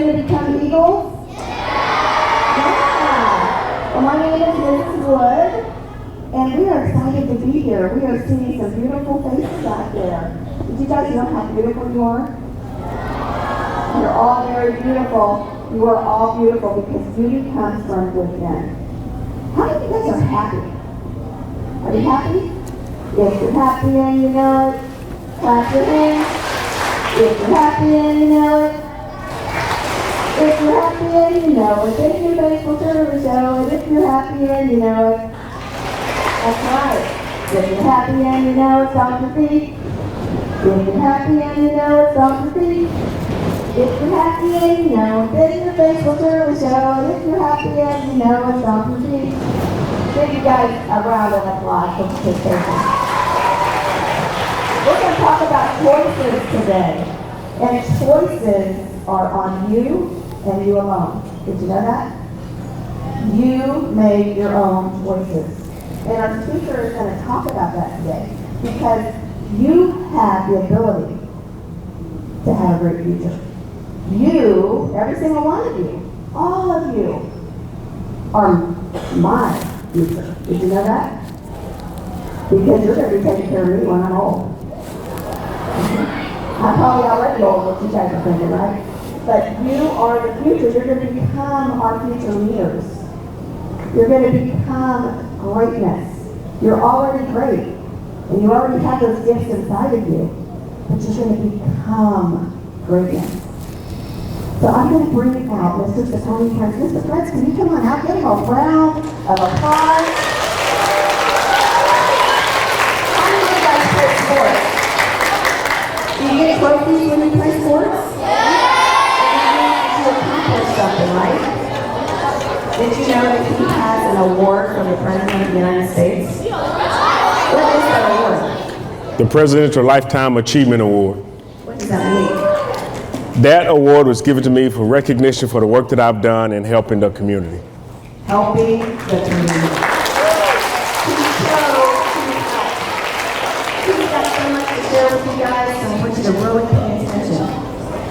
ready to become eagles? Yeah. Well, my name is Mrs. Wood, and we are excited to be here. We are seeing some beautiful faces out there. Did you guys know how beautiful you are? You're all very beautiful. You are all beautiful because beauty comes from within. How many of you guys are happy? Are you happy? If you're happy and you know it, clap your hands. If you're happy and you know it. If you're happy and you know it, then your face will surely show it. If you're happy and you know it. That's right. If you're happy and you know it, stomp your feet. If you're happy and you know it, stomp your feet. If you're happy and you know it, then your face will surely show it. If you're happy and you know it, stomp your feet. Give you guys a round of applause for participating. We're going to talk about choices today. And choices are on you and you alone. Did you know that? You made your own choices. And our speaker is going to talk about that today. Because you have the ability to have a great future. You, every single one of you, all of you, are my future. Did you know that? Because you're going to be taking care of me when I'm old. I'm probably already old, what you guys are thinking, right? But you are the future. You're going to become our future leaders. You're going to become greatness. You're already great. And you already have those gifts inside of you. But you're going to become greatness. So I'm going to bring out Mr. Cicone. Mr. Prince, can you come on out? Give him a round of applause. How many of you guys play sports? Do you get trophies when you play sports? To accomplish something, right? Did you know that he has an award from the President of the United States? What is that award? The Presidential Lifetime Achievement Award. What does that mean? That award was given to me for recognition for the work that I've done in helping the community. Helping the community. He's got so much to share with you guys, so I want you to really pay attention.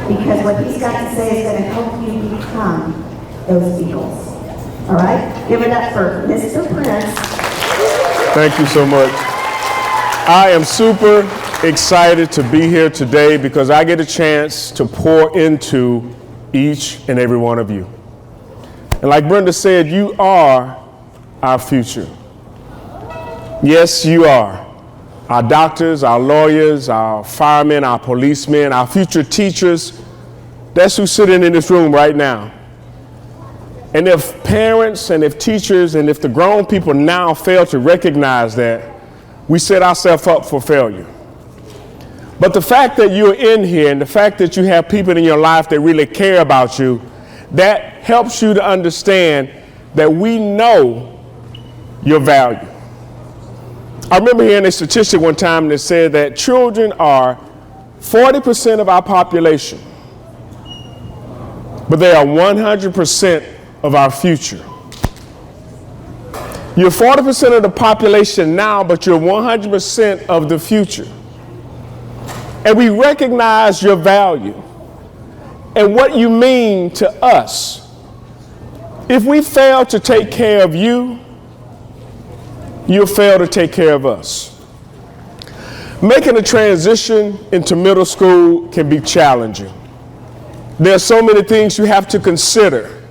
Because what he's got to say is going to help you become those eagles. All right? Give it up for Mr. Prince. Thank you so much. I am super excited to be here today because I get a chance to pour into each and every one of you. And like Brenda said, you are our future. Yes, you are. Our doctors, our lawyers, our firemen, our policemen, our future teachers, that's who's sitting in this room right now. And if parents and if teachers and if the grown people now fail to recognize that, we set ourselves up for failure. But the fact that you're in here and the fact that you have people in your life that really care about you, that helps you to understand that we know your value. I remember hearing a statistic one time that said that children are 40% of our population, but they are 100% of our future. You're 40% of the population now, but you're 100% of the future. And we recognize your value and what you mean to us. If we fail to take care of you, you'll fail to take care of us. Making a transition into middle school can be challenging. There are so many things you have to consider.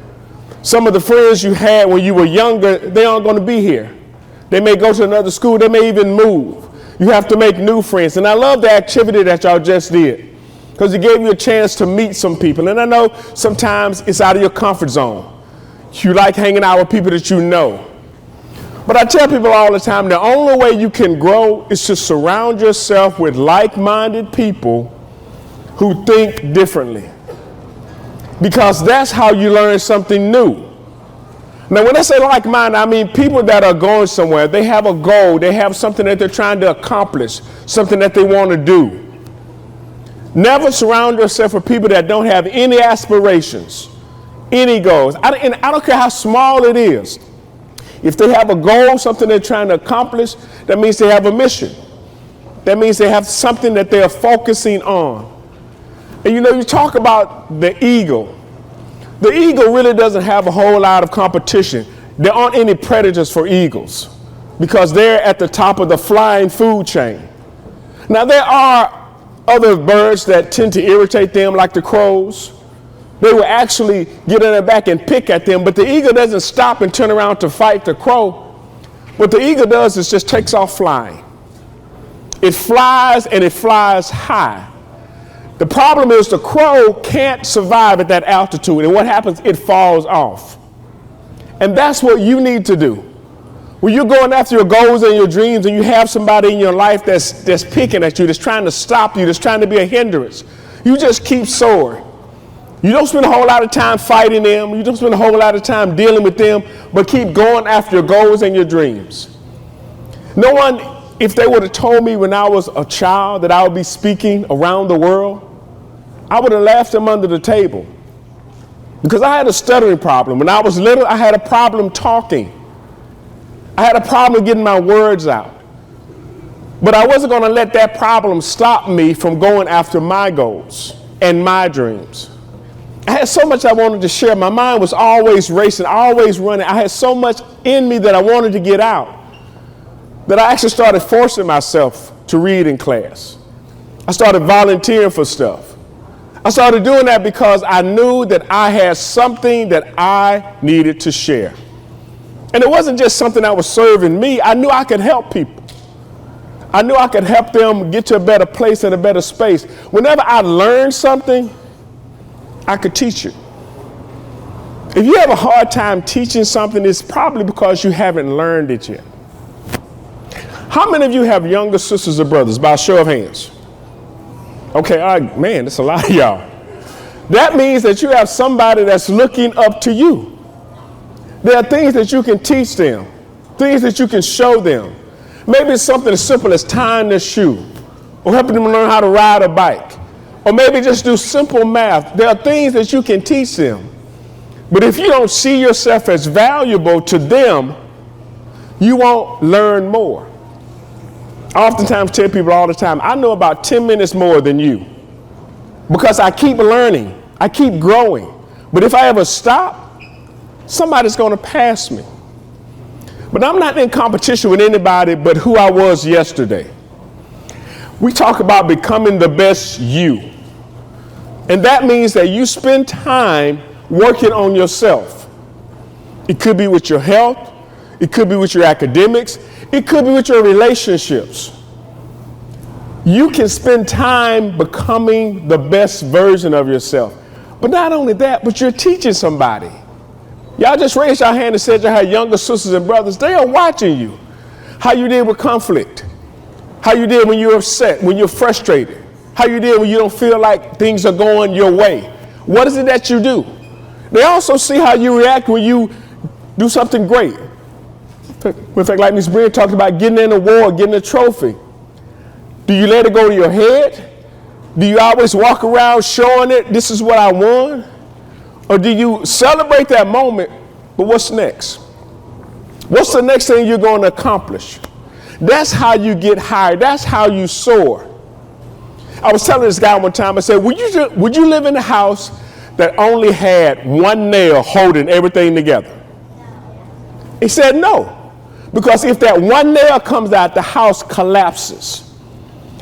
Some of the friends you had when you were younger, they aren't going to be here. They may go to another school, they may even move. You have to make new friends. And I love the activity that y'all just did because it gave you a chance to meet some people. And I know sometimes it's out of your comfort zone. You like hanging out with people that you know. But I tell people all the time, the only way you can grow is to surround yourself with like-minded people who think differently. Because that's how you learn something new. Now, when I say like-minded, I mean people that are going somewhere. They have a goal. They have something that they're trying to accomplish, something that they want to do. Never surround yourself with people that don't have any aspirations, any goals. And I don't care how small it is. If they have a goal, something they're trying to accomplish, that means they have a mission. That means they have something that they're focusing on. And you know, you talk about the eagle. The eagle really doesn't have a whole lot of competition. There aren't any predators for eagles because they're at the top of the flying food chain. Now, there are other birds that tend to irritate them, like the crows. They will actually get in their back and pick at them, but the eagle doesn't stop and turn around to fight the crow. What the eagle does is just takes off flying. It flies, and it flies high. The problem is the crow can't survive at that altitude, and what happens? It falls off. And that's what you need to do. When you're going after your goals and your dreams, and you have somebody in your life that's picking at you, that's trying to stop you, that's trying to be a hindrance, you just keep soaring. You don't spend a whole lot of time fighting them. You don't spend a whole lot of time dealing with them, but keep going after your goals and your dreams. No one, if they would have told me when I was a child that I would be speaking around the world, I would have laughed them under the table. Because I had a stuttering problem. When I was little, I had a problem talking. I had a problem getting my words out. But I wasn't going to let that problem stop me from going after my goals and my dreams. I had so much I wanted to share. My mind was always racing, always running. I had so much in me that I wanted to get out that I actually started forcing myself to read in class. I started volunteering for stuff. I started doing that because I knew that I had something that I needed to share. And it wasn't just something that was serving me. I knew I could help people. I knew I could help them get to a better place and a better space. Whenever I learned something, I could teach it. If you have a hard time teaching something, it's probably because you haven't learned it yet. How many of you have younger sisters or brothers? By a show of hands. Okay, all right, man, that's a lot of y'all. That means that you have somebody that's looking up to you. There are things that you can teach them, things that you can show them. Maybe it's something as simple as tying their shoe or helping them learn how to ride a bike. Or maybe just do simple math. There are things that you can teach them. But if you don't see yourself as valuable to them, you won't learn more. I oftentimes tell people all the time, I know about 10 minutes more than you. Because I keep learning. I keep growing. But if I ever stop, somebody's going to pass me. But I'm not in competition with anybody but who I was yesterday. We talk about becoming the best you. And that means that you spend time working on yourself. It could be with your health. It could be with your academics. It could be with your relationships. You can spend time becoming the best version of yourself. But not only that, but you're teaching somebody. Y'all just raised your hand and said you had younger sisters and brothers. They are watching you. How you deal with conflict. How you did when you're upset, when you're frustrated. How you did when you don't feel like things are going your way. What is it that you do? They also see how you react when you do something great. In fact, like Ms. Bria talked about getting an award, getting a trophy. Do you let it go to your head? Do you always walk around showing it, this is what I won? Or do you celebrate that moment, but what's next? What's the next thing you're going to accomplish? That's how you get higher. That's how you soar. I was telling this guy one time, I said, would you live in a house that only had one nail holding everything together? He said no. Because if that one nail comes out, the house collapses.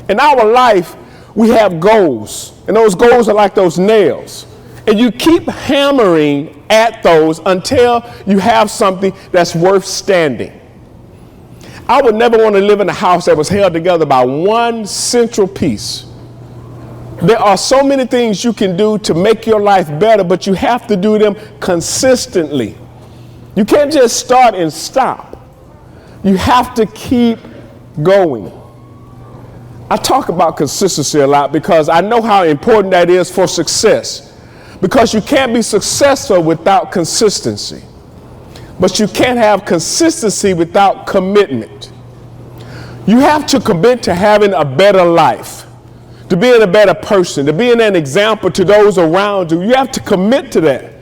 In our life, we have goals. And those goals are like those nails. And you keep hammering at those until you have something that's worth standing. I would never want to live in a house that was held together by one central piece. There are so many things you can do to make your life better, but you have to do them consistently. You can't just start and stop. You have to keep going. I talk about consistency a lot because I know how important that is for success. Because you can't be successful without consistency. But you can't have consistency without commitment. You have to commit to having a better life, to being a better person, to being an example to those around you. You have to commit to that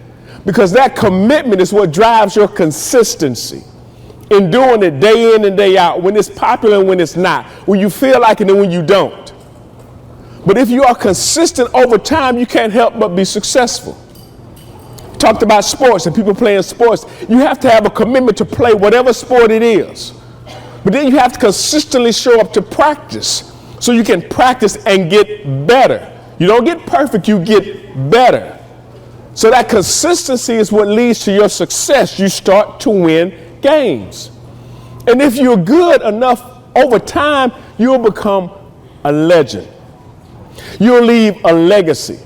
because that commitment is what drives your consistency in doing it day in and day out, when it's popular and when it's not, when you feel like it and when you don't. But if you are consistent over time, you can't help but be successful. Talked about sports and people playing sports. You have to have a commitment to play whatever sport it is. But then you have to consistently show up to practice so you can practice and get better. You don't get perfect, you get better. So that consistency is what leads to your success. You start to win games. And if you're good enough over time, you'll become a legend. You'll leave a legacy.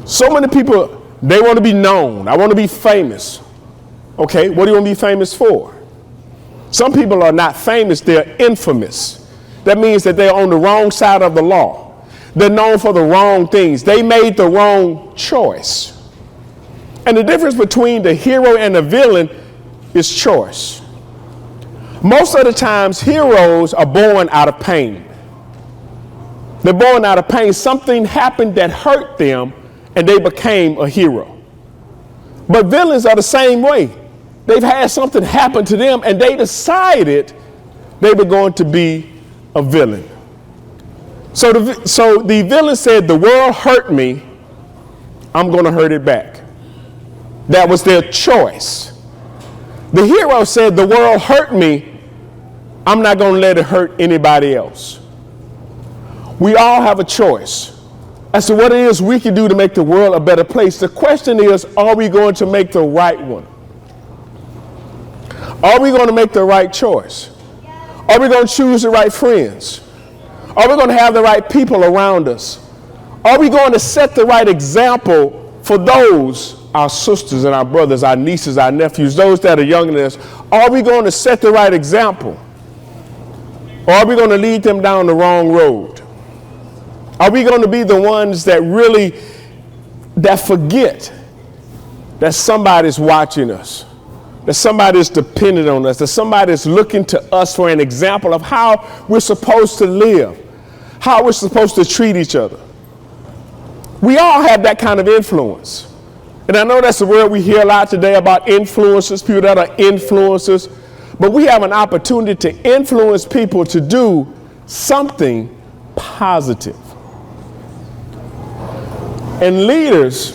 So many people, they want to be known. I want to be famous. Okay, what do you want to be famous for? Some people are not famous, they're infamous. That means that they're on the wrong side of the law. They're known for the wrong things. They made the wrong choice. And the difference between the hero and the villain is choice. Most of the times, heroes are born out of pain. They're born out of pain. Something happened that hurt them, and they became a hero. But villains are the same way. They've had something happen to them, and they decided they were going to be a villain. So the villain said, the world hurt me, I'm going to hurt it back. That was their choice. The hero said, the world hurt me, I'm not going to let it hurt anybody else. We all have a choice as to what it is we can do to make the world a better place. The question is, are we going to make the right one? Are we going to make the right choice? Are we going to choose the right friends? Are we going to have the right people around us? Are we going to set the right example for those, our sisters and our brothers, our nieces, our nephews, those that are younger than us? Are we going to set the right example? Or are we going to lead them down the wrong road? Are we going to be the ones that forget that somebody's watching us, that somebody's dependent on us, that somebody's looking to us for an example of how we're supposed to live, how we're supposed to treat each other? We all have that kind of influence. And I know that's the word we hear a lot today about influencers, people that are influencers. But we have an opportunity to influence people to do something positive. And leaders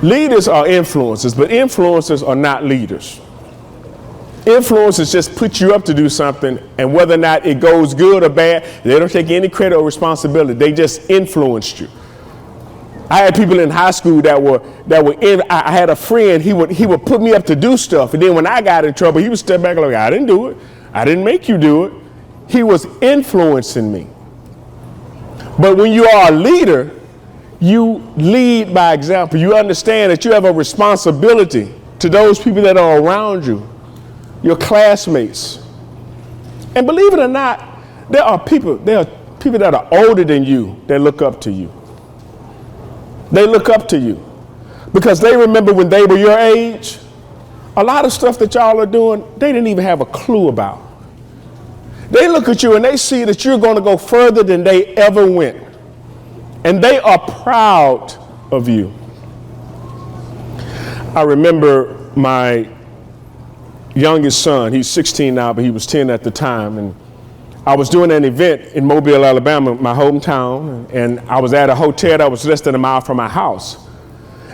are influencers, but influencers are not leaders. Influencers just put you up to do something, and whether or not it goes good or bad, they don't take any credit or responsibility. They just influenced you. I had people in high school that were I had a friend, he would put me up to do stuff, and then when I got in trouble, he would step back like, I didn't do it. I didn't make you do it. He was influencing me. But when you are a leader, you lead by example. You understand that you have a responsibility to those people that are around you, your classmates. And believe it or not, there are people that are older than you that look up to you. They look up to you because they remember when they were your age, a lot of stuff that y'all are doing, they didn't even have a clue about. They look at you and they see that you're going to go further than they ever went. And they are proud of you. I remember my youngest son, he's 16 now, but he was 10 at the time. And I was doing an event in Mobile, Alabama, my hometown. And I was at a hotel that was less than a mile from my house.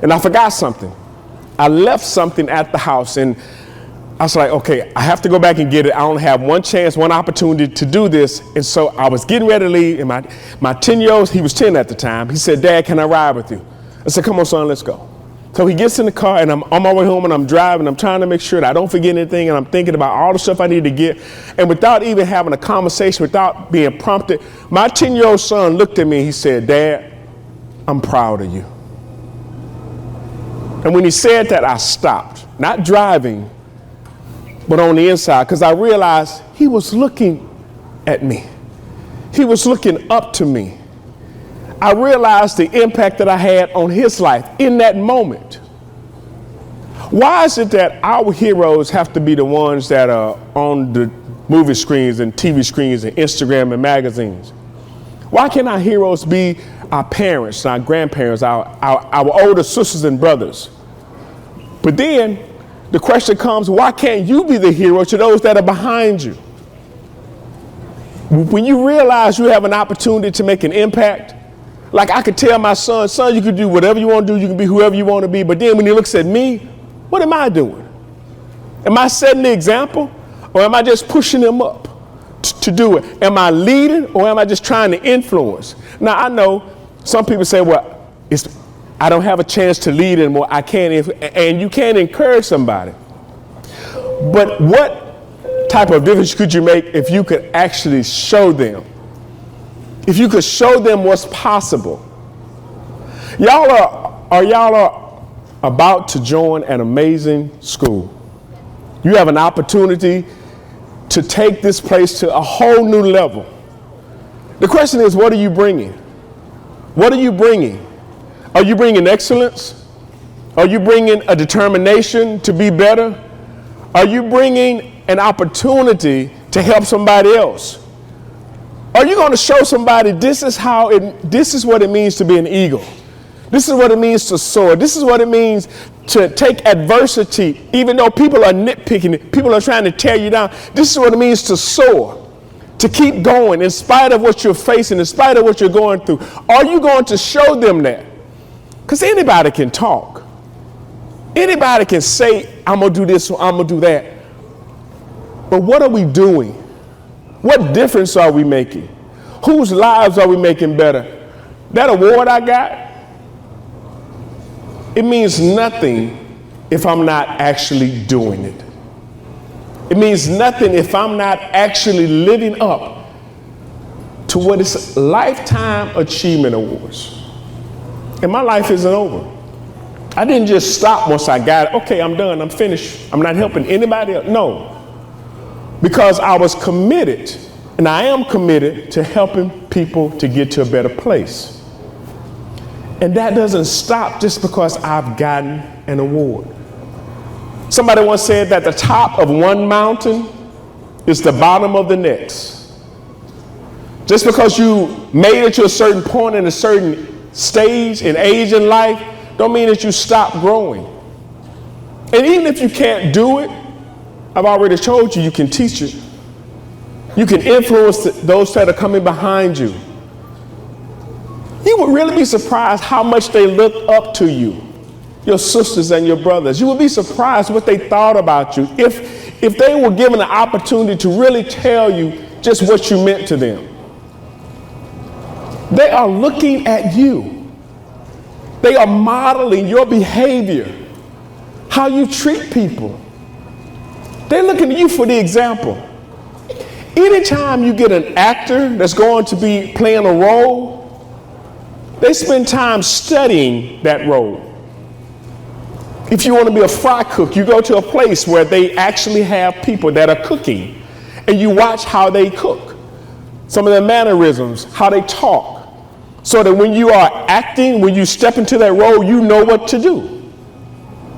And I forgot something. I left something at the house, and I was like, okay, I have to go back and get it. I only have one chance, one opportunity to do this. And so I was getting ready to leave, and my 10-year-old, he was 10 at the time. He said, Dad, can I ride with you? I said, come on, son, let's go. So he gets in the car, and I'm on my way home, and I'm driving. I'm trying to make sure that I don't forget anything, and I'm thinking about all the stuff I need to get. And without even having a conversation, without being prompted, my 10-year-old son looked at me, and he said, Dad, I'm proud of you. And when he said that, I stopped, not driving, but on the inside, because I realized he was looking at me. He was looking up to me. I realized the impact that I had on his life in that moment. Why is it that our heroes have to be the ones that are on the movie screens and TV screens and Instagram and magazines? Why can't our heroes be our parents, our grandparents, our older sisters and brothers? But then the question comes, why can't you be the hero to those that are behind you? When you realize you have an opportunity to make an impact, Like I could tell my son, you can do whatever you want to do. You can be whoever you want to be. But then when he looks at me, what am I doing? Am I setting the example, or am I just pushing him up to do it? Am I leading, or am I just trying to influence? Now, I know some people say, well, I don't have a chance to lead anymore. I can't, and you can't encourage somebody. But what type of difference could you make if you could actually show them? If you could show them what's possible. Y'all are about to join an amazing school. You have an opportunity to take this place to a whole new level. The question is, what are you bringing? What are you bringing? Are you bringing excellence? Are you bringing a determination to be better? Are you bringing an opportunity to help somebody else? Are you going to show somebody this is what it means to be an eagle? This is what it means to soar. This is what it means to take adversity, even though people are nitpicking it, people are trying to tear you down. This is what it means to soar, to keep going in spite of what you're facing, in spite of what you're going through. Are you going to show them that? Because anybody can talk. Anybody can say, I'm going to do this or I'm going to do that. But what are we doing? What difference are we making? Whose lives are we making better? That award I got, it means nothing if I'm not actually doing it. It means nothing if I'm not actually living up to what is Lifetime Achievement Awards. And my life isn't over. I didn't just stop once I got it. Okay, I'm done, I'm finished. I'm not helping anybody else. No. Because I was committed, and I am committed to helping people to get to a better place. And that doesn't stop just because I've gotten an award. Somebody once said that the top of one mountain is the bottom of the next. Just because you made it to a certain point in a certain stage and age in life, don't mean that you stop growing. And even if you can't do it, I've already told you, you can teach it. You can influence those that are coming behind you. You would really be surprised how much they look up to you, your sisters and your brothers. You would be surprised what they thought about you if they were given an opportunity to really tell you just what you meant to them. They are looking at you. They are modeling your behavior, how you treat people. They're looking at you for the example. Anytime you get an actor that's going to be playing a role, they spend time studying that role. If you want to be a fry cook, you go to a place where they actually have people that are cooking, and you watch how they cook, some of their mannerisms, how they talk, so that when you are acting, when you step into that role, you know what to do.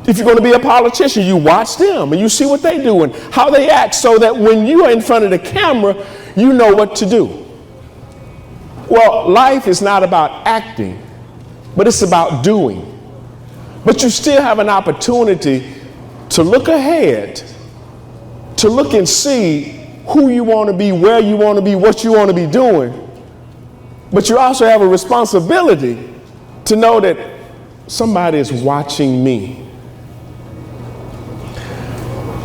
If you're going to be a politician, you watch them and you see what they do and how they act, so that when you are in front of the camera, you know what to do. Well, life is not about acting, but it's about doing. But you still have an opportunity to look ahead, to look and see who you want to be, where you want to be, what you want to be doing. But you also have a responsibility to know that somebody is watching me.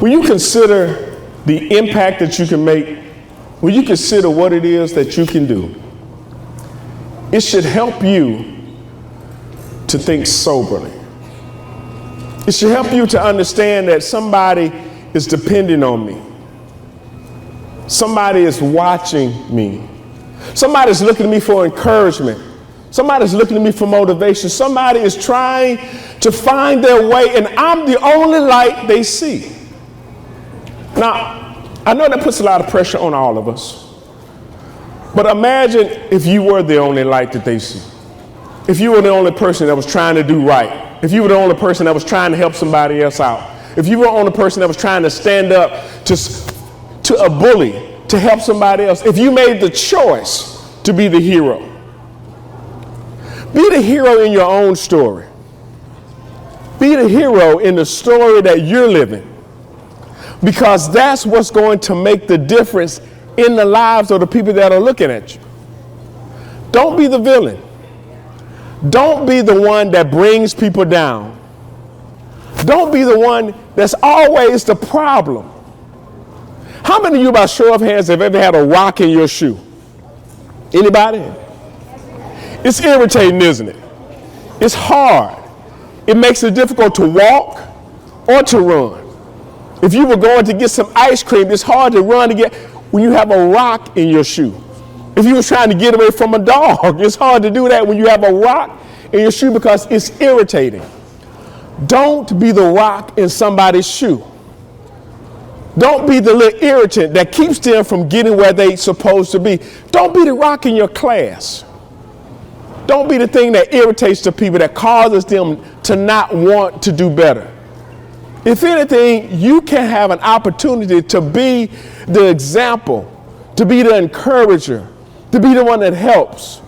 When you consider the impact that you can make, when you consider what it is that you can do, it should help you to think soberly. It should help you to understand that somebody is depending on me. Somebody is watching me. Somebody's looking at me for encouragement. Somebody's looking at me for motivation. Somebody is trying to find their way, and I'm the only light they see. Now, I know that puts a lot of pressure on all of us. But imagine if you were the only light that they see. If you were the only person that was trying to do right. If you were the only person that was trying to help somebody else out. If you were the only person that was trying to stand up to a bully, to help somebody else. If you made the choice to be the hero. Be the hero in your own story. Be the hero in the story that you're living. Because that's what's going to make the difference in the lives of the people that are looking at you. Don't be the villain. Don't be the one that brings people down. Don't be the one that's always the problem. How many of you, by show of hands, have ever had a rock in your shoe? Anybody? It's irritating, isn't it? It's hard. It makes it difficult to walk or to run. If you were going to get some ice cream, it's hard to run to get when you have a rock in your shoe. If you were trying to get away from a dog, it's hard to do that when you have a rock in your shoe because it's irritating. Don't be the rock in somebody's shoe. Don't be the little irritant that keeps them from getting where they're supposed to be. Don't be the rock in your class. Don't be the thing that irritates the people, that causes them to not want to do better. If anything, you can have an opportunity to be the example, to be the encourager, to be the one that helps.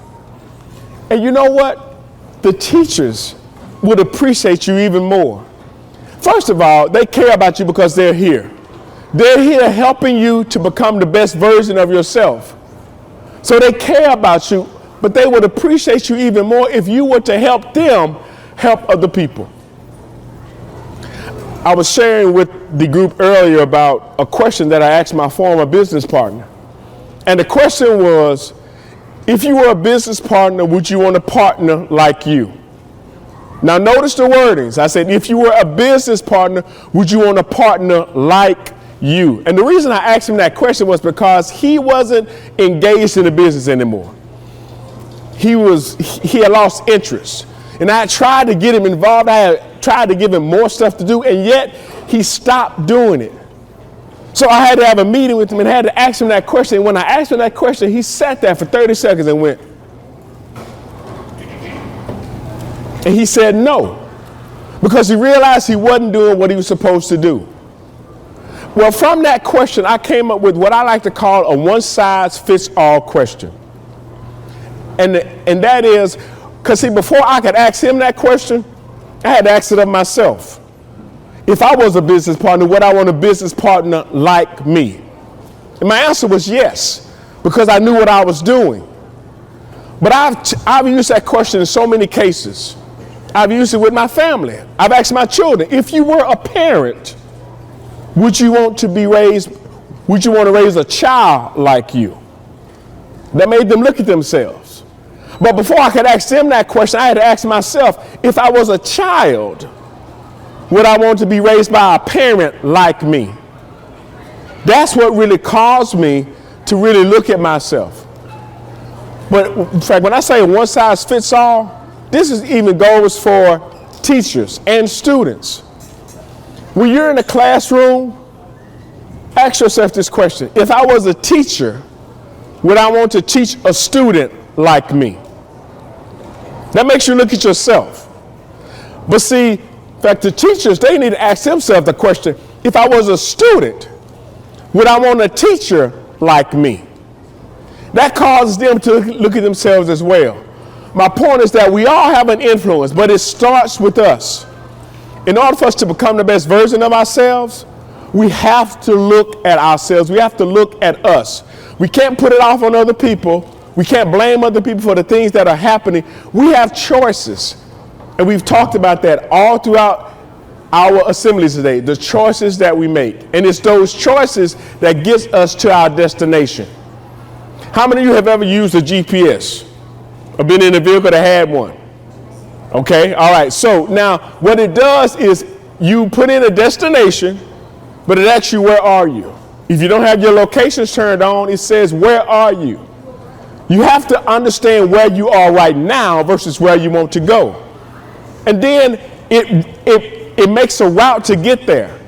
And you know what? The teachers would appreciate you even more. First of all, they care about you because they're here. They're here helping you to become the best version of yourself. So they care about you, but they would appreciate you even more if you were to help them help other people. I was sharing with the group earlier about a question that I asked my former business partner. And the question was, if you were a business partner, would you want a partner like you? Now notice the wordings. I said, if you were a business partner, would you want a partner like you? And the reason I asked him that question was because he wasn't engaged in the business anymore. He had lost interest. And I had tried to get him involved. I had tried to give him more stuff to do, and yet he stopped doing it. So I had to have a meeting with him and had to ask him that question. And when I asked him that question, he sat there for 30 seconds and went. And he said no, because he realized he wasn't doing what he was supposed to do. Well, from that question, I came up with what I like to call a one-size-fits-all question. And that is, because see, before I could ask him that question, I had to ask it of myself. If I was a business partner, would I want a business partner like me? And my answer was yes, because I knew what I was doing. But I've used that question in so many cases. I've used it with my family. I've asked my children, if you were a parent, would you want to raise a child like you? That made them look at themselves. But before I could ask them that question, I had to ask myself, if I was a child, would I want to be raised by a parent like me? That's what really caused me to really look at myself. But in fact, when I say one size fits all, this even goes for teachers and students. When you're in a classroom, ask yourself this question. If I was a teacher, would I want to teach a student like me? That makes you look at yourself. But see, in fact, the teachers, they need to ask themselves the question, if I was a student, would I want a teacher like me? That causes them to look at themselves as well. My point is that we all have an influence, but it starts with us. In order for us to become the best version of ourselves, we have to look at ourselves. We have to look at us. We can't put it off on other people. We can't blame other people for the things that are happening. We have choices. And we've talked about that all throughout our assemblies today, the choices that we make. And it's those choices that gets us to our destination. How many of you have ever used a GPS? Or been in a vehicle that had one? Okay, all right. So now what it does is you put in a destination, but it asks you, where are you? If you don't have your locations turned on, it says, where are you? You have to understand where you are right now versus where you want to go. And then it makes a route to get there.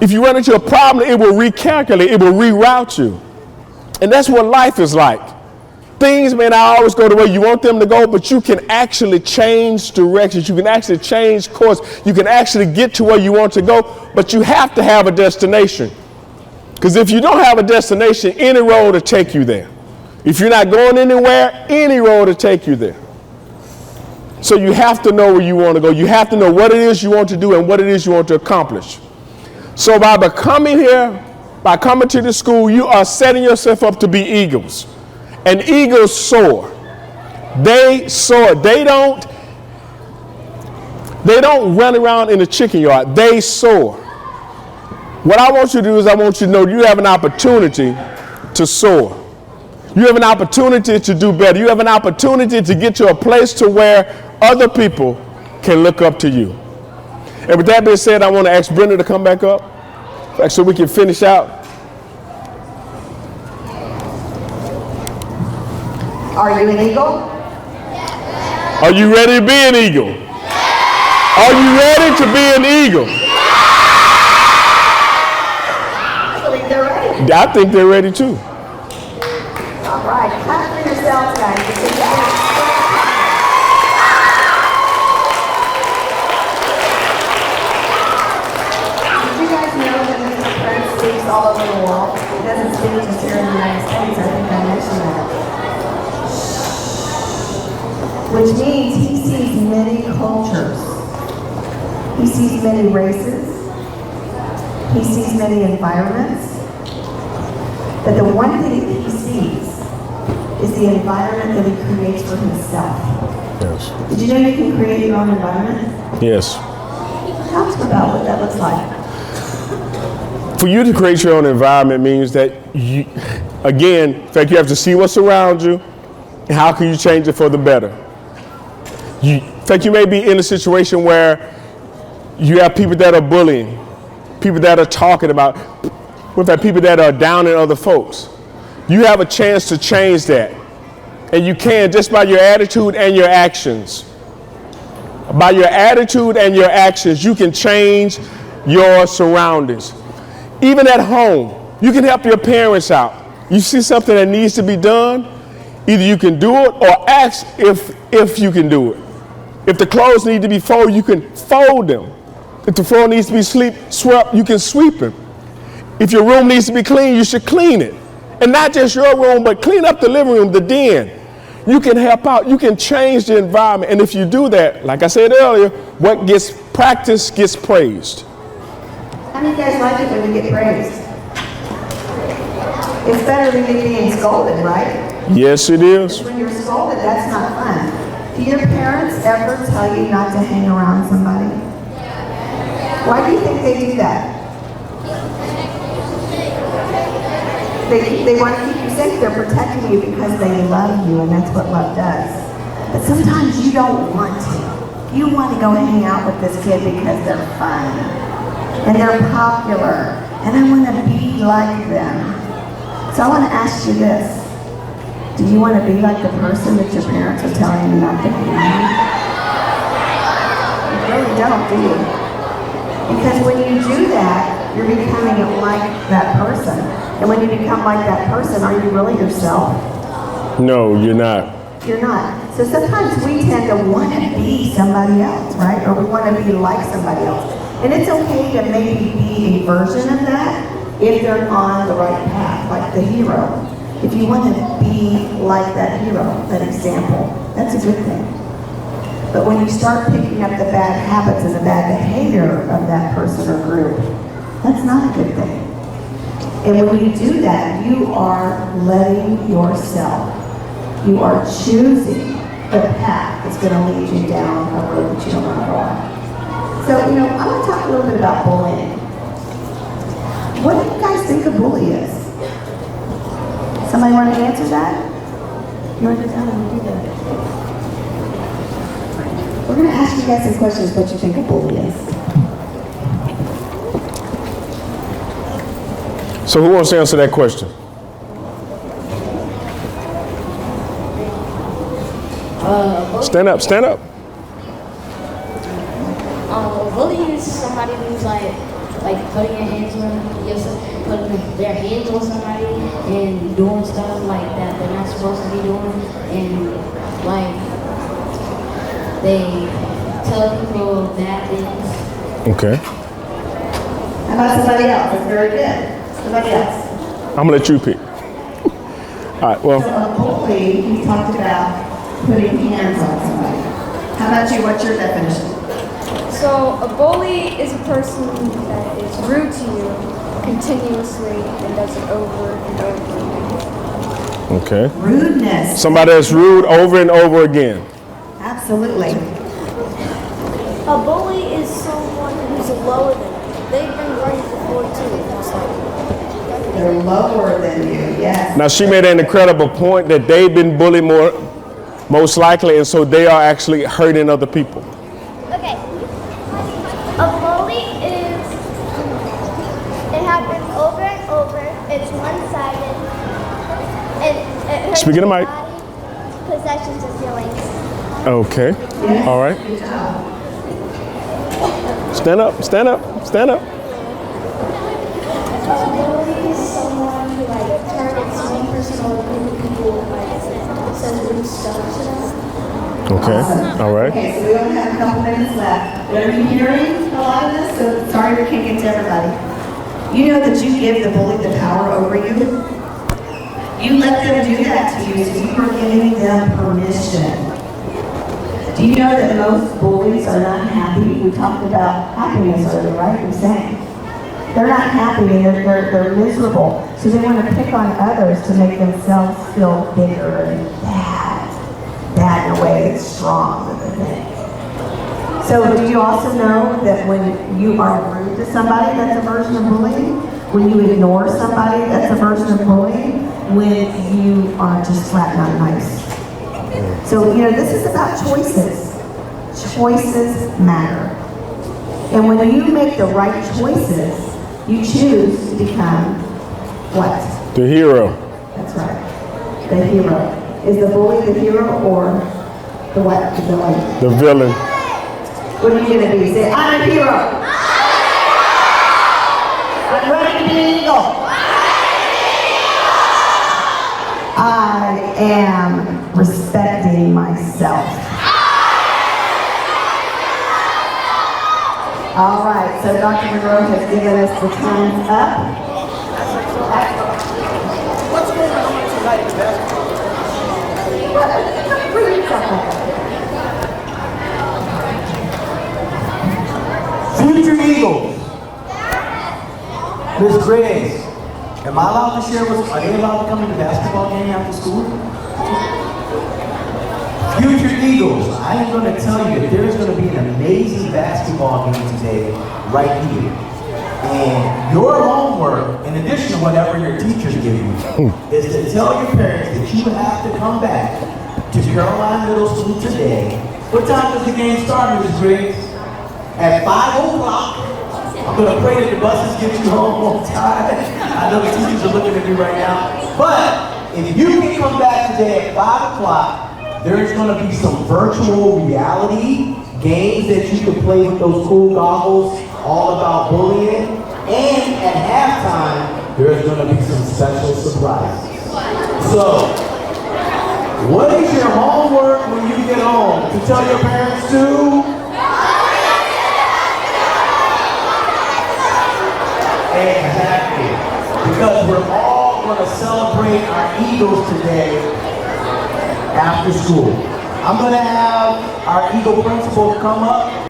If you run into a problem, it will recalculate, it will reroute you. And that's what life is like. Things may not always go the way you want them to go, but you can actually change directions. You can actually change course. You can actually get to where you want to go, but you have to have a destination. Because if you don't have a destination, any road will take you there. If you're not going anywhere, any road will take you there. So you have to know where you want to go. You have to know what it is you want to do and what it is you want to accomplish. So by coming here, by coming to the school, you are setting yourself up to be eagles. And eagles soar. They soar. They don't run around in the chicken yard. They soar. What I want you to do is I want you to know you have an opportunity to soar. You have an opportunity to do better. You have an opportunity to get to a place to where other people can look up to you. And with that being said, I want to ask Brenda to come back up so we can finish out. Are you an eagle? Are you ready to be an eagle? Are you ready to be an eagle? I believe they're ready. I think they're ready too. All right, clap for yourselves, guys. Did you guys know that Mr. Prince speaks all over the world? He doesn't speak just here in the United States. I think I mentioned that. Which means he sees many cultures. He sees many races. He sees many environments. But the one thing that he sees is the environment that he creates for himself. Yes. Did you know you can create your own environment? Yes. Talk to me about what that looks like. For you to create your own environment means that you, again, in fact, you have to see what's around you and how can you change it for the better. In fact, you may be in a situation where you have people that are bullying, people that are talking about, in fact, people that are down in other folks. You have a chance to change that. And you can just by your attitude and your actions. By your attitude and your actions, you can change your surroundings. Even at home, you can help your parents out. You see something that needs to be done, either you can do it or ask if you can do it. If the clothes need to be folded, you can fold them. If the floor needs to be swept, you can sweep it. If your room needs to be clean, you should clean it. And not just your room, but clean up the living room, the den. You can help out. You can change the environment. And if you do that, like I said earlier, what gets practiced gets praised. How many of you guys like it when you get praised? It's better than you being scolded, right? Yes, it is. When you're scolded, that's not fun. Do your parents ever tell you not to hang around somebody? Why do you think they do that? They want to keep you safe. They're protecting you because they love you, and that's what love does. But sometimes you don't want to. You want to go hang out with this kid because they're fun, and they're popular, and I want to be like them. So I want to ask you this. Do you want to be like the person that your parents are telling you not to be? You really don't, do you? Because when you do that, you're becoming like that person. And when you become like that person, are you really yourself? No, you're not. You're not. So sometimes we tend to want to be somebody else, right? Or we want to be like somebody else. And it's okay to maybe be a version of that if they're on the right path, like the hero. If you want to be like that hero, that example, that's a good thing. But when you start picking up the bad habits and the bad behavior of that person or group, that's not a good thing. And when you do that, you are letting yourself, you are choosing the path that's going to lead you down a road that you don't want to go on. So, I want to talk a little bit about bullying. What do you guys think a bully is? Somebody want to answer that? You want to tell them to do that? We're going to ask you guys some questions what you think a bully is. So who wants to answer that question? Stand up, stand up. Bullying is somebody who's like putting your hands on putting their hands on somebody and doing stuff like that they're not supposed to be doing, and like they tell people bad things. Okay. How about somebody else? That's very good. Somebody else. I'm gonna let you pick. All right. Well. So a bully, he talked about putting hands on somebody. How about you? What's your definition? So a bully is a person that is rude to you continuously and does it over and over again. Okay. Rudeness. Somebody that's rude over and over again. Absolutely. A bully is someone who's lower than you. They've been bullied before too, most likely. They're lower than you, yes. Now she made an incredible point that they've been bullied more, most likely, and so they are actually hurting other people. Okay. A bully is, it happens over and over. It's one-sided. It hurts Speaking of your Mike. body, possessions, or feelings. Okay. Yes. All right. Good job. Stand up, stand up, stand up. A bully is someone who like targets one person or a group of people, like says rude stuff to them. Okay. Awesome. All right. Okay, so we only have a couple minutes left. Are you hearing a lot of this? So sorry we can't get to everybody. You know that you give the bully the power over you? You let them do that to you, so you are giving them permission. Do you know that most bullies are not happy? We talked about happiness earlier, right? We sang. They're not happy, they're miserable. So they want to pick on others to make themselves feel bigger and bad in a way that's strong. So do you also know that when you are rude to somebody, that's a version of bullying? When you ignore somebody, that's a version of bullying? When you are just flat not nice. So, you know, this is about choices. Choices matter. And when you make the right choices, you choose to become what? The hero. That's right. The hero. Is the bully the hero or the what? The villain? The villain. What are you going to be? Say, I'm a hero. I'm ready to be an eagle. I am respecting myself. All right, so Dr. Monroe has given us the time's up. What's going on tonight in basketball? Bring yourself up. Future Eagles. Miss Grace, am I allowed to share with, are they allowed to come to the basketball game after school? Future Eagles, I am going to tell you that there's going to be an amazing basketball game today, right here. And your homework, in addition to whatever your teachers give you, is to tell your parents that you have to come back to Caroline Middle School today. What time does the game start, Mrs. Grace? At 5 o'clock. I'm going to pray that the buses get you home on time. I know the teachers are looking at me right now. But if you can come back today at 5 o'clock, there's going to be some virtual reality games that you can play with those cool goggles, all about bullying. And at halftime, there's going to be some special surprises. So, what is your homework when you get home? To tell your parents to? Exactly. Because we're all going to celebrate our Eagles today after school. I'm going to have our Eagle principal come up.